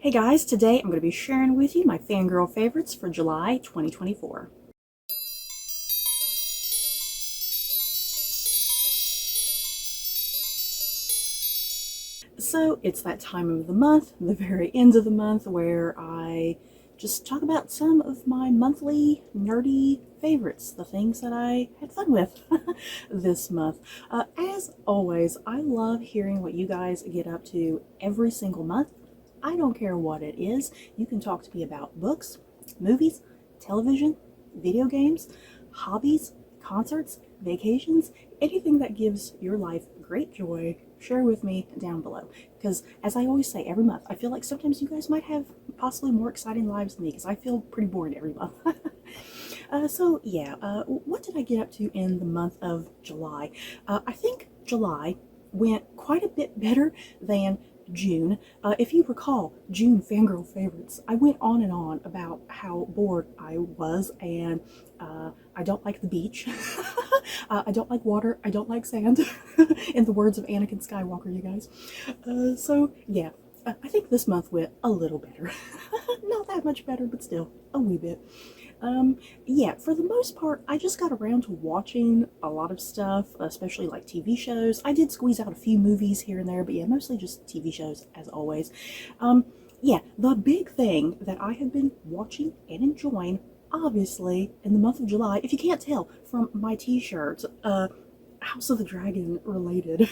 Hey guys, today I'm going to be sharing with you my fangirl favorites for July 2024. So it's that time of the month, the very end of the month, where I just talk about some of my monthly nerdy favorites, the things that I had fun with this month. As always, I love hearing what you guys get up to every single month. I don't care what it is. You can talk to me about books, movies, television, video games, hobbies, concerts, vacations, anything that gives your life great joy. Share with me down below, because as I always say every month, I feel like sometimes you guys might have possibly more exciting lives than me, because I feel pretty bored every month. What did I get up to in the month of July? I think July went quite a bit better than June. If you recall June fangirl favorites, I went on and on about how bored I was, and I don't like the beach. I don't like water. I don't like sand. In the words of Anakin Skywalker, you guys. I think this month went a little better. Not that much better, but still a wee bit. For the most part, I just got around to watching a lot of stuff, especially like TV shows. I did squeeze out a few movies here and there, but yeah, mostly just TV shows as always. The big thing that I have been watching and enjoying, obviously, in the month of July, if you can't tell from my t-shirt, House of the Dragon related.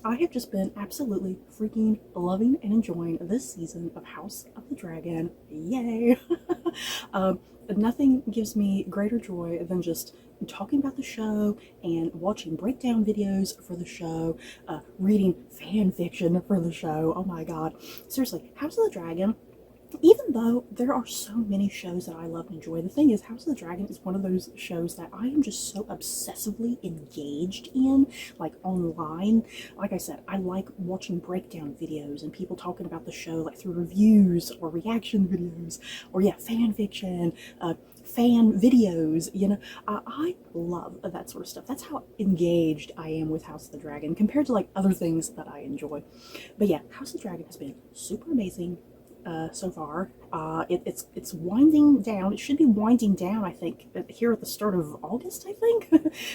I have just been absolutely freaking loving and enjoying this season of House of the Dragon. Yay! Nothing gives me greater joy than just talking about the show and watching breakdown videos for the show, reading fan fiction for the show. Oh my god. Seriously, House of the Dragon, even though there are so many shows that I love and enjoy, the thing is, House of the Dragon is one of those shows that I am just so obsessively engaged in, like online. Like I said, I like watching breakdown videos and people talking about the show, like through reviews or reaction videos, or fan fiction, fan videos, I love that sort of stuff. That's how engaged I am with House of the Dragon compared to like other things that I enjoy. But yeah, House of the Dragon has been super amazing so far. It's winding down. It should be winding down, I think, here at the start of August, I think.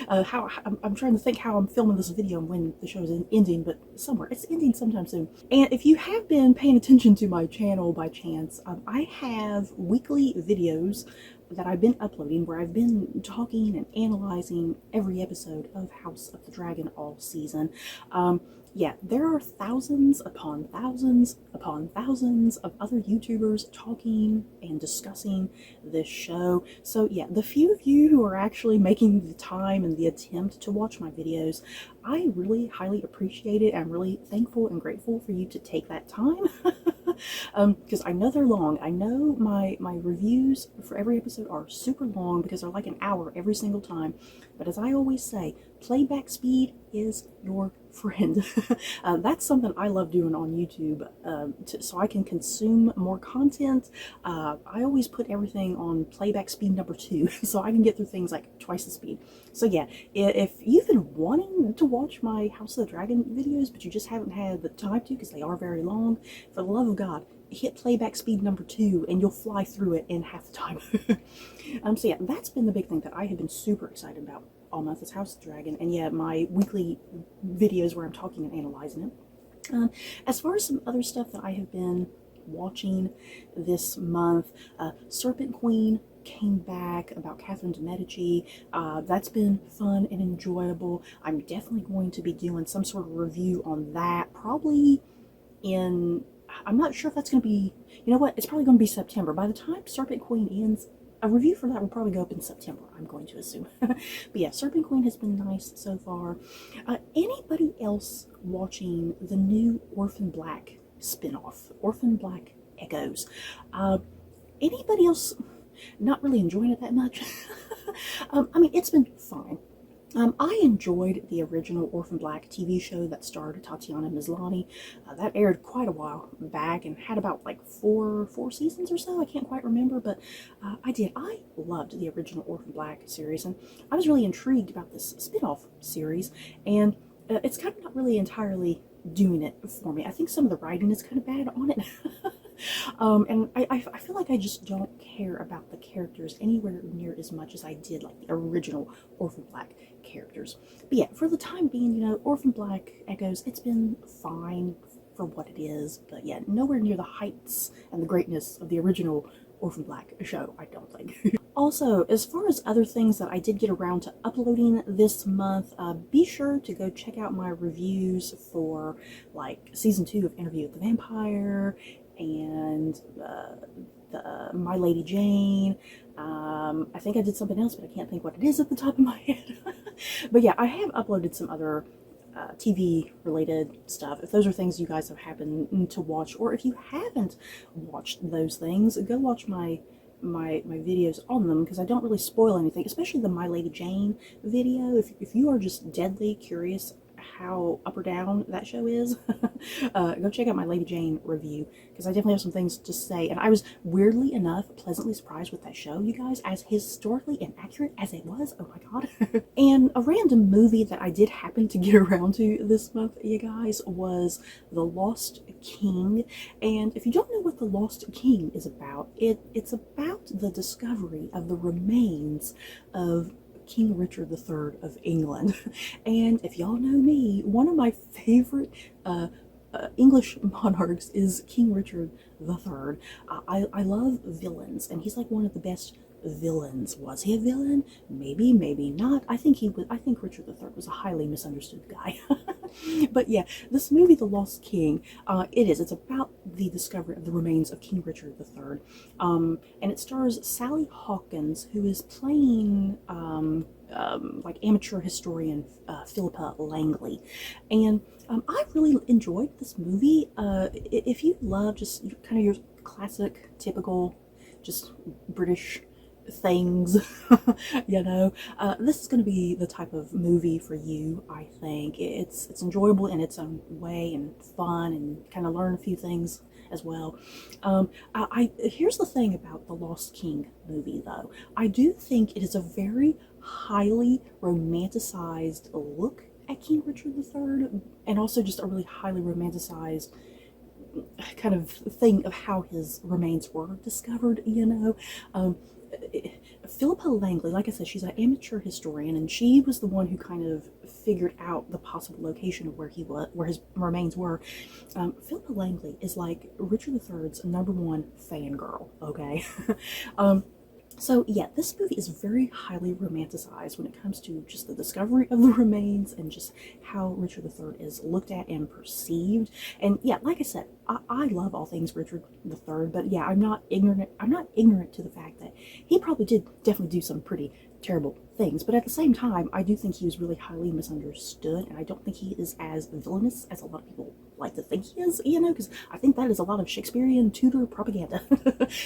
I'm trying to think how I'm filming this video and when the show is ending, but somewhere. It's ending sometime soon. And if you have been paying attention to my channel by chance, I have weekly videos that I've been uploading where I've been talking and analyzing every episode of House of the Dragon all season. There are thousands upon thousands upon thousands of other YouTubers talking and discussing this show. So yeah, the few of you who are actually making the time and the attempt to watch my videos, I really highly appreciate it. I'm really thankful and grateful for you to take that time. Because I know they're long. I know my reviews for every episode are super long because they're like an hour every single time. But as I always say, playback speed is your friend. That's something I love doing on YouTube, so I can consume more content. I always put everything on playback speed number 2, so I can get through things like twice the speed. So yeah, if you've been wanting to watch my House of the Dragon videos, but you just haven't had the time to because they are very long, for the love of God, hit playback speed number 2 and you'll fly through it in half the time. So yeah, that's been the big thing that I have been super excited about all month, is House of the Dragon, and yeah, my weekly videos where I'm talking and analyzing it. As far as some other stuff that I have been watching this month, Serpent Queen came back, about Catherine de Medici. That's been fun and enjoyable. I'm definitely going to be doing some sort of review on that, probably in, I'm not sure if that's going to be, you know what, it's probably going to be September. By the time Serpent Queen ends, a review for that will probably go up in September, I'm going to assume. But yeah, Serpent Queen has been nice so far. Anybody else watching the new Orphan Black spinoff, Orphan Black Echoes? Anybody else not really enjoying it that much? I mean, it's been fine. I enjoyed the original Orphan Black TV show that starred Tatiana Maslany. That aired quite a while back and had about like four seasons or so. I can't quite remember, but I did. I loved the original Orphan Black series, and I was really intrigued about this spin-off series, and it's kind of not really entirely doing it for me. I think some of the writing is kind of bad on it. And I feel like I just don't care about the characters anywhere near as much as I did like the original Orphan Black characters. But yeah, for the time being, you know, Orphan Black Echoes, it's been fine for what it is, but yeah, nowhere near the heights and the greatness of the original Orphan Black show, I don't think. Also, as far as other things that I did get around to uploading this month, be sure to go check out my reviews for like season 2 of Interview with the Vampire and the My Lady Jane. I think I did something else, but I can't think what it is at the top of my head. But yeah, I have uploaded some other TV related stuff. If those are things you guys have happened to watch, or if you haven't watched those things, go watch my videos on them, because I don't really spoil anything, especially the My Lady Jane video. If you are just deadly curious how up or down that show is, go check out my Lady Jane review, because I definitely have some things to say. And I was weirdly enough pleasantly surprised with that show, you guys, as historically inaccurate as it was. Oh my god. And a random movie that I did happen to get around to this month, you guys, was The Lost King. And if you don't know what The Lost King is about, it's about the discovery of the remains of King Richard III of England. And if y'all know me, one of my favorite English monarchs is King Richard III. I love villains, and he's like one of the best villains. Was he a villain? Maybe, maybe not. I think he was. I think Richard III was a highly misunderstood guy. But yeah, this movie, The Lost King, it's about the discovery of the remains of King Richard III. And it stars Sally Hawkins, who is playing like amateur historian Philippa Langley. And I really enjoyed this movie. If you love just kind of your classic, typical, just British things, you know, this is going to be the type of movie for you. I think it's enjoyable in its own way and fun, and kind of learn a few things as well. Here's the thing about the Lost King movie, though. I do think it is a very highly romanticized look at King Richard III, and also just a really highly romanticized kind of thing of how his remains were discovered, you know. Philippa Langley, like I said, she's an amateur historian, and she was the one who kind of figured out the possible location of where his remains were. Philippa Langley is like Richard III's #1 fangirl, okay? So yeah, this movie is very highly romanticized when it comes to just the discovery of the remains and just how Richard III is looked at and perceived. And yeah, like I said, I love all things Richard III, but yeah, I'm not ignorant to the fact that he probably did definitely do some pretty terrible things. But at the same time, I do think he was really highly misunderstood, and I don't think he is as villainous as a lot of people like to think he is, you know, because I think that is a lot of Shakespearean Tudor propaganda.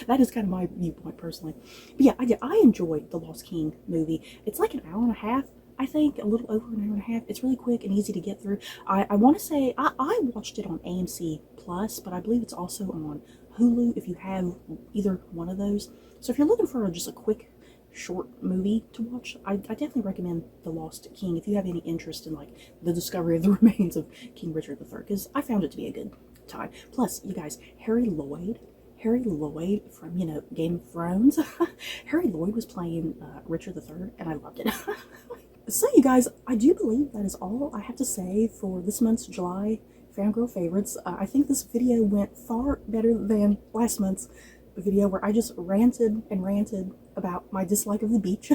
That is kind of my viewpoint personally. But yeah, I enjoyed the Lost King movie. It's like an hour and a half, I think, a little over an hour and a half. It's really quick and easy to get through. I want to say I watched it on AMC Plus, but I believe it's also on Hulu if you have either one of those. So if you're looking for just a quick short movie to watch, I definitely recommend The Lost King if you have any interest in like the discovery of the remains of King Richard III, because I found it to be a good time. Plus, you guys, Harry Lloyd from, you know, Game of Thrones, Harry Lloyd was playing Richard III, and I loved it. So you guys, I do believe that is all I have to say for this month's July Fangirl Favorites. I think this video went far better than last month's video where I just ranted and ranted about my dislike of the beach.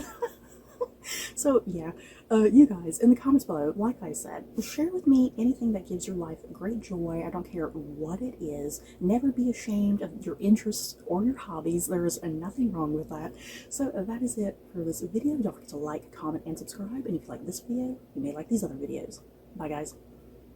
So yeah, you guys, in the comments below, like I said, share with me anything that gives your life great joy. I don't care what it is. Never be ashamed of your interests or your hobbies. There is nothing wrong with that. So that is it for this video. Don't forget to like, comment, and subscribe. And if you like this video, you may like these other videos. Bye, guys.